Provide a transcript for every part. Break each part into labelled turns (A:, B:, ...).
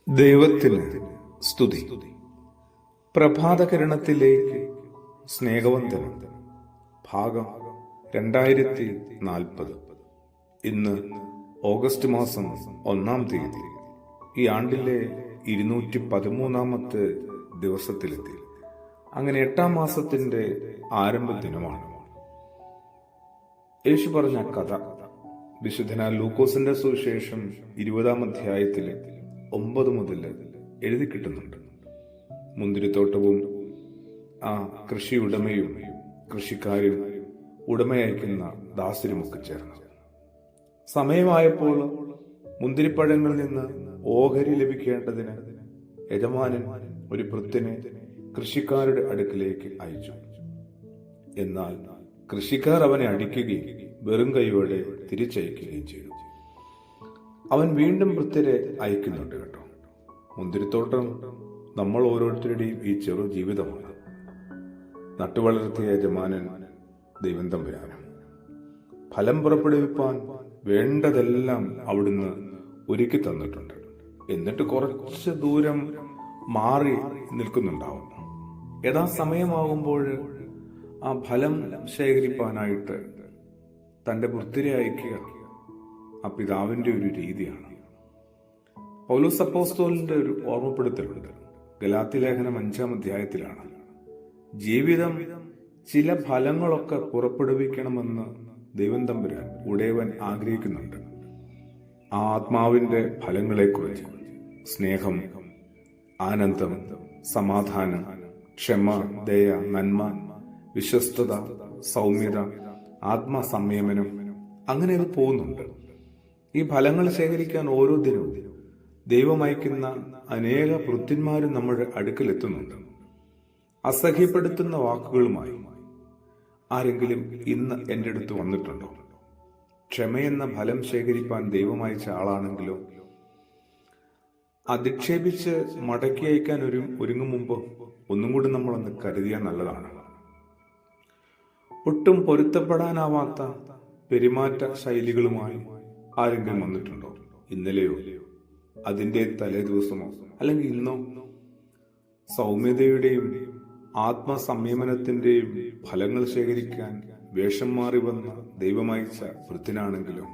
A: ദൈവത്തിന് സ്തുതി. പ്രഭാതകിരണത്തിലേക്ക് സ്നേഹവന്ദനം. ഭാഗം 2040. ഇന്ന് ഓഗസ്റ്റ് മാസം 1-ാം തീയതി. ഈ ആണ്ടിലെ 213-ാമത്തെ ദിവസത്തിലെത്തി. അങ്ങനെ 8-ാം മാസത്തിന്റെ ആരംഭ ദിനമാണ്. യേശു പറഞ്ഞ കഥ വിശുദ്ധനായ ലൂക്കോസിന്റെ സുവിശേഷം 20-ാം അധ്യായത്തിലെ 9 മുതൽ എഴുതി കിട്ടുന്നുണ്ട്. മുന്തിരിത്തോട്ടവും ആ കൃഷി ഉടമയും കൃഷിക്കാരും ഉടമയയക്കുന്ന ദാസരുമൊക്കെ ചേർന്നു. സമയമായപ്പോൾ മുന്തിരിപ്പഴങ്ങളിൽ നിന്ന് ഓഹരി ലഭിക്കേണ്ടതിന് യജമാനൻ ഒരു ഭൃത്യനെ കൃഷിക്കാരുടെ അടുക്കിലേക്ക് അയച്ചു. എന്നാൽ കൃഷിക്കാർ അവനെ അടിക്കുകയും വെറും കൈയോടെ തിരിച്ചയക്കുകയും ചെയ്തു. അവൻ വീണ്ടും ഭൃത്യരെ അയക്കുന്നുണ്ട് കേട്ടോ. മുന്തിരിത്തോട്ടം നമ്മൾ ഓരോരുത്തരുടെയും ഈ ചെറു ജീവിതമാണ്. നട്ടുവളർത്തിയ യജമാനൻ ദൈവം തമ്പുരാനും ഫലം പുറപ്പെടുവിപ്പാൻ വേണ്ടതെല്ലാം അവിടുന്ന് ഒരുക്കി തന്നിട്ടുണ്ട്. എന്നിട്ട് കുറച്ച് ദൂരം മാറി നിൽക്കുന്നുണ്ടാവും. യഥാസമയമാകുമ്പോൾ ആ ഫലം ശേഖരിപ്പാനായിട്ട് തന്റെ ഭൃത്യരെ അയക്കുക ആ പിതാവിന്റെ ഒരു രീതിയാണ്. പൗലോസ് അപ്പോസ്തലന്റെ ഒരു ഓർമ്മപ്പെടുത്തലുണ്ട്. ഗലാത്യ ലേഖനം 5-ാം അധ്യായത്തിലാണ്. ജീവിതം ചില ഫലങ്ങളൊക്കെ പുറപ്പെടുവിക്കണമെന്ന് ദൈവം തമ്പുരാൻ ഉടയവൻ ആഗ്രഹിക്കുന്നുണ്ട്. ആ ആത്മാവിന്റെ ഫലങ്ങളെക്കുറിച്ച് സ്നേഹം, ആനന്ദം, സമാധാനം, ക്ഷമ, ദയ, നന്മ, വിശ്വസ്തത, സൗമ്യത, ആത്മസംയമനം, അങ്ങനെ അത് പോകുന്നുണ്ട്. ഈ ഫലങ്ങൾ ശേഖരിക്കാൻ ഓരോ ദിനവും ദൈവം അയക്കുന്ന അനേക ഭൃത്യന്മാരും നമ്മുടെ അടുക്കലെത്തുന്നുണ്ട്. അസഹ്യപ്പെടുത്തുന്ന വാക്കുകളുമായി ആരെങ്കിലും ഇന്ന് എൻ്റെ അടുത്ത് വന്നിട്ടുണ്ടോ? ക്ഷമയെന്ന ഫലം ശേഖരിപ്പാൻ ദൈവം അയച്ച ആളാണെങ്കിലോ അധിക്ഷേപിച്ച് മടക്കി അയക്കാൻ ഒരുങ്ങും മുമ്പ് ഒന്നും കൂടി നമ്മളൊന്ന് കരുതിയാൽ നല്ലതാണ്. ഒട്ടും പൊരുത്തപ്പെടാനാവാത്ത പെരുമാറ്റ ശൈലികളുമായി ആരെങ്കിലും വന്നിട്ടുണ്ടോ? ഇന്നലെയോ അതിന്റെ തലേ ദിവസമോ അല്ലെങ്കിൽ ഇന്നോ? സൗമ്യതയുടെയും ആത്മസംയമനത്തിന്റെയും ഫലങ്ങൾ ശേഖരിക്കാൻ വേഷം മാറി വന്ന ദൈവമയച്ച വൃത്തിനാണെങ്കിലും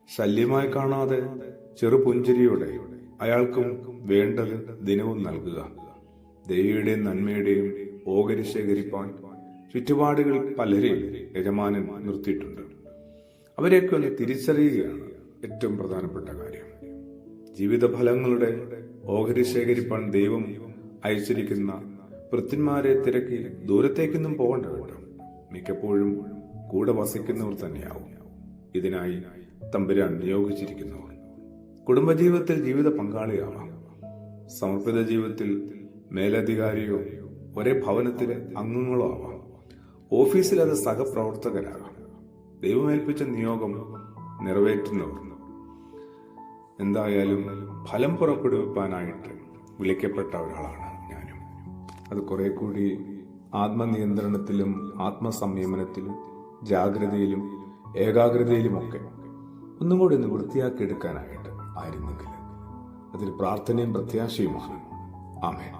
A: ശല്യമായി കാണാതെ ചെറുപുഞ്ചിരിയോടെ അയാൾക്കും വേണ്ടത് ദിനവും നൽകുക. ദൈവയുടെയും നന്മയുടെയും ഓഹരി ശേഖരിപ്പാൻ ചുറ്റുപാടുകൾ പലരെയും യജമാനൻ നിർത്തിയിട്ടുണ്ട്. അവരെയൊക്കെ ഒന്ന് തിരിച്ചറിയുകയാണ് ഏറ്റവും പ്രധാനപ്പെട്ട കാര്യം. ജീവിത ഫലങ്ങളുടെ ഓഹരി ശേഖരിപ്പാൻ ദൈവം അയച്ചിരിക്കുന്ന ഭൃത്യന്മാരെ തിരക്കി ദൂരത്തേക്കൊന്നും പോകണ്ട കേട്ടോ. മിക്കപ്പോഴും കൂടെ വസിക്കുന്നവർ തന്നെയാവും ഇതിനായി തമ്പുരാൻ നിയോഗിച്ചിരിക്കുന്നവർ. കുടുംബജീവിതത്തിൽ ജീവിത പങ്കാളിയാവാം. സമർപ്പിത ജീവിതത്തിൽ മേലധികാരിയോ ഒരേ ഭവനത്തിലെ അംഗങ്ങളോ ആവാം. ഓഫീസിൽ അത് സഹപ്രവർത്തകരാകാം. ദൈവമേൽപ്പിച്ച നിയോഗം നിറവേറ്റുന്നവർ. എന്തായാലും ഫലം പുറപ്പെടുവിപ്പാനായിട്ട് വിളിക്കപ്പെട്ട ഒരാളാണ് ഞാനും. അത് കുറെ കൂടി ആത്മനിയന്ത്രണത്തിലും ആത്മസംയമനത്തിലും ജാഗ്രതയിലും ഏകാഗ്രതയിലുമൊക്കെ ഒന്നും കൂടി ഒന്ന് വൃത്തിയാക്കി എടുക്കാനായിട്ട് ആയിരുന്നെങ്കിൽ അതിൽ പ്രാർത്ഥനയും പ്രത്യാശയുമാണ്. ആമേൻ.